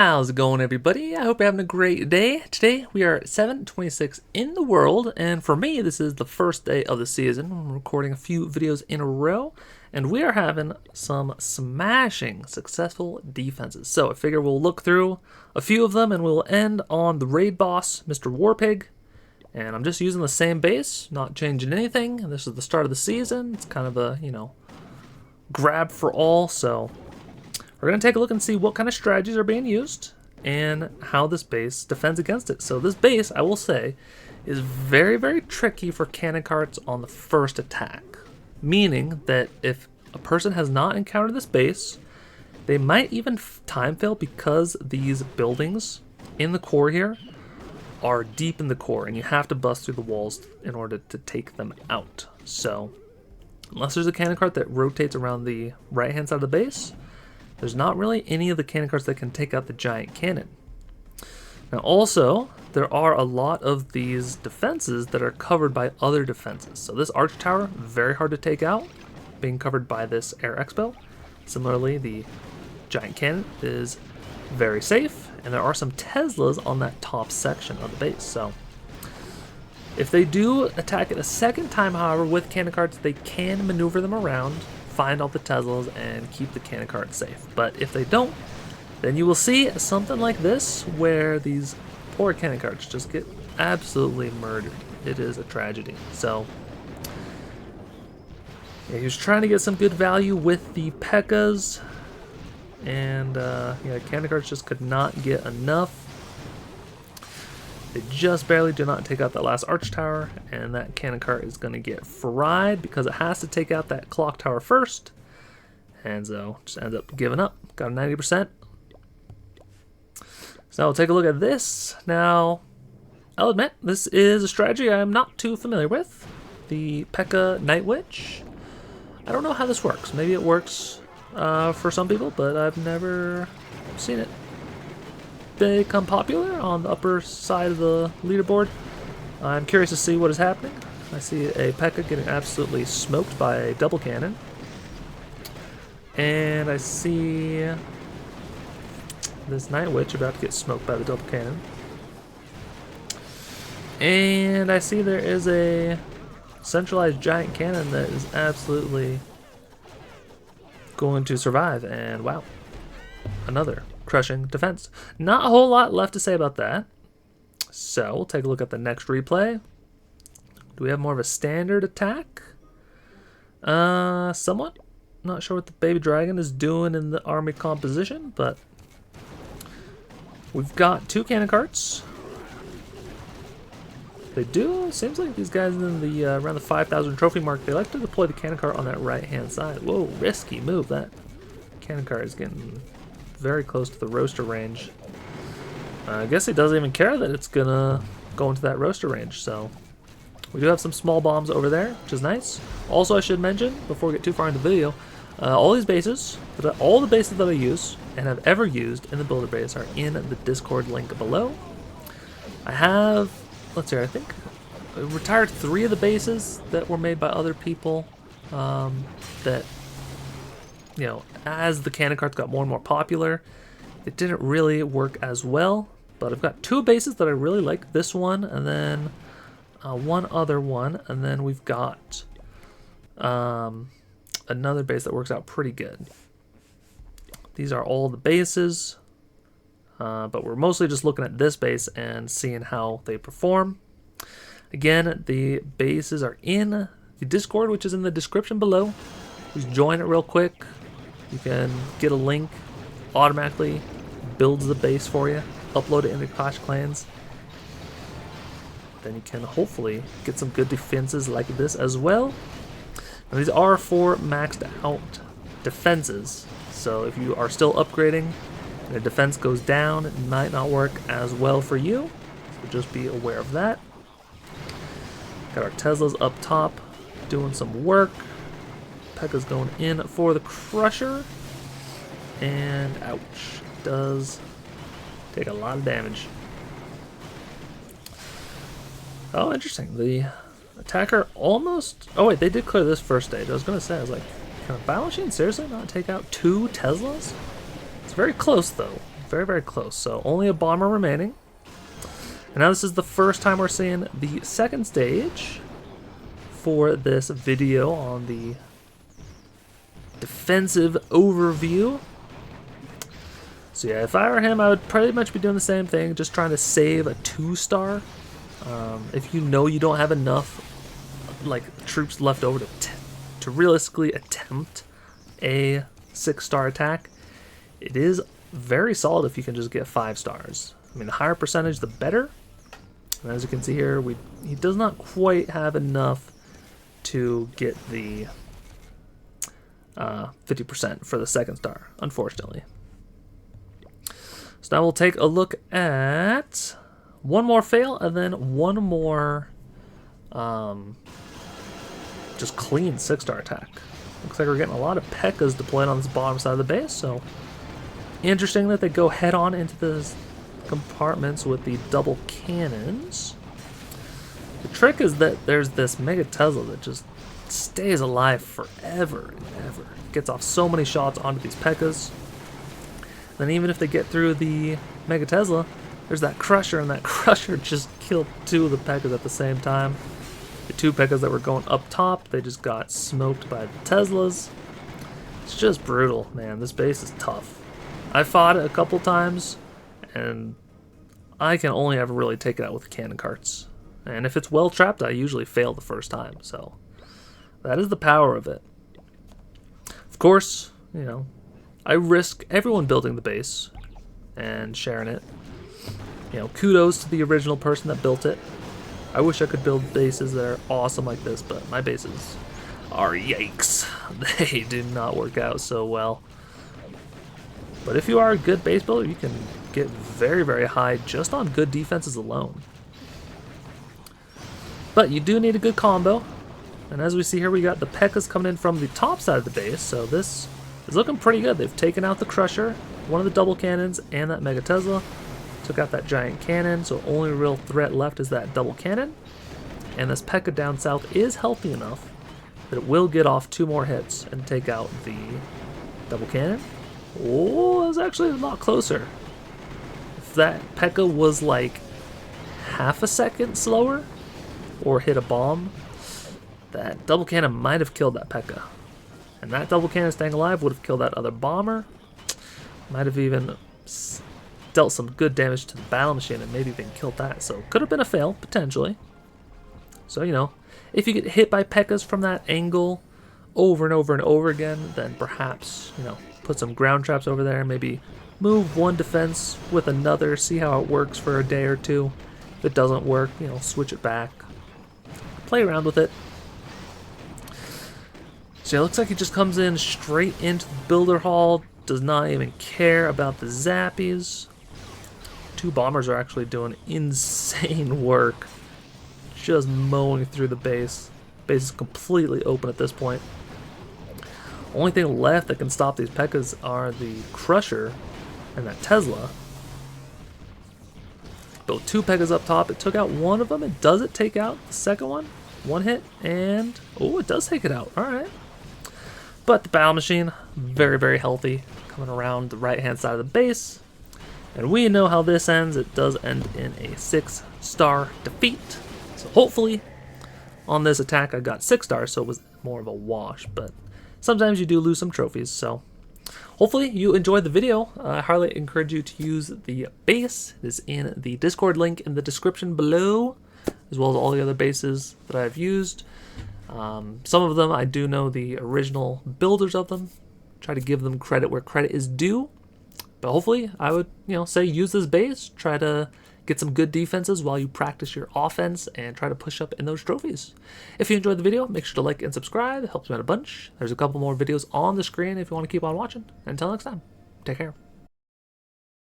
How's it going, everybody? I hope you're having a great day. Today we are at 726 in the world, and for me this is the first day of the season. I'm recording a few videos in a row, and we are having some smashing successful defenses. So I figure we'll look through a few of them and we'll end on the raid boss, Mr. Warpig. And I'm just using the same base, not changing anything. And this is the start of the season. It's kind of a, grab for all, so we're going to take a look and see what kind of strategies are being used and how this base defends against it. So this base, I will say, is very, very tricky for cannon carts on the first attack. Meaning that if a person has not encountered this base, they might even time fail because these buildings in the core here are deep in the core and you have to bust through the walls in order to take them out. So unless there's a cannon cart that rotates around the right hand side of the base, there's not really any of the cannon carts that can take out the giant cannon. Now also, there are a lot of these defenses that are covered by other defenses. So this arch tower, very hard to take out, being covered by this air expo. Similarly, the giant cannon is very safe, and there are some Teslas on that top section of the base. So if they do attack it a second time, however, with cannon carts, they can maneuver them around, find all the Teslas, and keep the cannon cart safe. But if they don't, then you will see something like this, where these poor cannon carts just get absolutely murdered. It is a tragedy. So yeah, he was trying to get some good value with the P.E.K.K.A.s, and cannon carts just could not get enough. They just barely do not take out that last arch tower, and that cannon cart is going to get fried because it has to take out that clock tower first. And so just ends up giving up. Got a 90%. So we'll take a look at this. Now, I'll admit, this is a strategy I'm not too familiar with. The P.E.K.K.A. Night Witch. I don't know how this works. Maybe it works for some people, but I've never seen it become popular on the upper side of the leaderboard. I'm curious to see what is happening. I see a P.E.K.K.A. getting absolutely smoked by a double cannon. And I see this Night Witch about to get smoked by the double cannon. And I see there is a centralized giant cannon that is absolutely going to survive. And wow, another crushing defense. Not a whole lot left to say about that. So we'll take a look at the next replay. Do we have more of a standard attack? Somewhat. Not sure what the baby dragon is doing in the army composition, but we've got two cannon carts. They do. Seems like these guys in the around the 5,000 trophy mark, they like to deploy the cannon cart on that right hand side. Whoa, risky move. That cannon cart is getting very close to the roaster range. I guess he doesn't even care that it's gonna go into that roaster range. So we do have some small bombs over there, which is nice. Also, I should mention before we get too far into the video, all these bases, all the bases that I use and have ever used in the builder base are in the Discord link below. I have, let's see, I think I retired 3 of the bases that were made by other people that, as the cannon carts got more and more popular, it didn't really work as well. But I've got 2 bases that I really like. This one, and then one other one, and then we've got another base that works out pretty good. These are all the bases, but we're mostly just looking at this base and seeing how they perform. Again, the bases are in the Discord, which is in the description below. Just join it real quick. You can get a link, automatically builds the base for you, upload it into Clash Clans. Then you can hopefully get some good defenses like this as well. Now, these are 4 maxed out defenses, so if you are still upgrading and a defense goes down, it might not work as well for you. So just be aware of that. Got our Teslas up top doing some work. P.E.K.K.A.'s going in for the Crusher. And ouch, does take a lot of damage. Oh, interesting. The attacker almost... Oh, wait, they did clear this first stage. I was going to say, I was like, can a Battle Machine seriously not take out 2 Teslas? It's very close, though. very, very close. So only a bomber remaining. And now this is the first time we're seeing the second stage for this video on the defensive overview. So yeah, if I were him, I would pretty much be doing the same thing, just trying to save a 2-star. If you know you don't have enough like troops left over to realistically attempt a 6-star attack, it is very solid if you can just get 5 stars. I mean, the higher percentage, the better. And as you can see here, he does not quite have enough to get the 50% for the 2nd star, unfortunately. So now we'll take a look at one more fail and then one more just clean 6-star attack. Looks like we're getting a lot of P.E.K.K.A.s deployed on this bottom side of the base, so interesting that they go head on into the compartments with the double cannons. The trick is that there's this Mega Tesla that just stays alive forever and ever. It gets off so many shots onto these P.E.K.K.A.s. Then even if they get through the Mega Tesla, there's that Crusher, and that Crusher just killed 2 of the P.E.K.K.A.s at the same time. The 2 P.E.K.K.A.s that were going up top, they just got smoked by the Teslas. It's just brutal, man. This base is tough. I fought it a couple times, and I can only ever really take it out with cannon carts. And if it's well trapped, I usually fail the first time. So that is the power of it. Of course, you know, I risk everyone building the base and sharing it. You know, kudos to the original person that built it. I wish I could build bases that are awesome like this, but my bases are yikes. They do not work out so well. But if you are a good base builder, you can get very, very high just on good defenses alone. But you do need a good combo. And as we see here, we got the P.E.K.K.A.s coming in from the top side of the base, so this is looking pretty good. They've taken out the Crusher, one of the double cannons, and that Mega Tesla. Took out that giant cannon, so only real threat left is that double cannon. And this P.E.K.K.A. down south is healthy enough that it will get off 2 more hits and take out the double cannon. Oh, that was actually a lot closer. If that P.E.K.K.A. was like half a second slower or hit a bomb, that double cannon might have killed that P.E.K.K.A. And that double cannon staying alive would have killed that other bomber. Might have even dealt some good damage to the battle machine and maybe even killed that. So could have been a fail, potentially. So, you know, if you get hit by P.E.K.K.A.s from that angle over and over and over again, then perhaps, you know, put some ground traps over there, maybe move one defense with another, see how it works for a day or two. If it doesn't work, you know, switch it back. Play around with it. So it looks like he just comes in straight into the builder hall, does not even care about the zappies. 2 bombers are actually doing insane work, just mowing through the base. Base is completely open at this point. Only thing left that can stop these P.E.K.K.A.s are the Crusher and that Tesla. Built 2 P.E.K.K.A.s up top. It took out one of them. And does it take out the second one? 1 hit, and oh, it does take it out. All right. But the battle machine, very, very healthy, coming around the right-hand side of the base. And we know how this ends. It does end in a 6-star defeat. So hopefully on this attack I got 6 stars, so it was more of a wash. But sometimes you do lose some trophies, so hopefully you enjoyed the video. I highly encourage you to use the base. It is in the Discord link in the description below, as well as all the other bases that I've used. Some of them I do know the original builders of them. Try to give them credit where credit is due. But hopefully I would, you know, say use this base. Try to get some good defenses while you practice your offense and try to push up in those trophies. If you enjoyed the video, make sure to like and subscribe. It helps me out a bunch. There's a couple more videos on the screen if you want to keep on watching. Until next time, take care.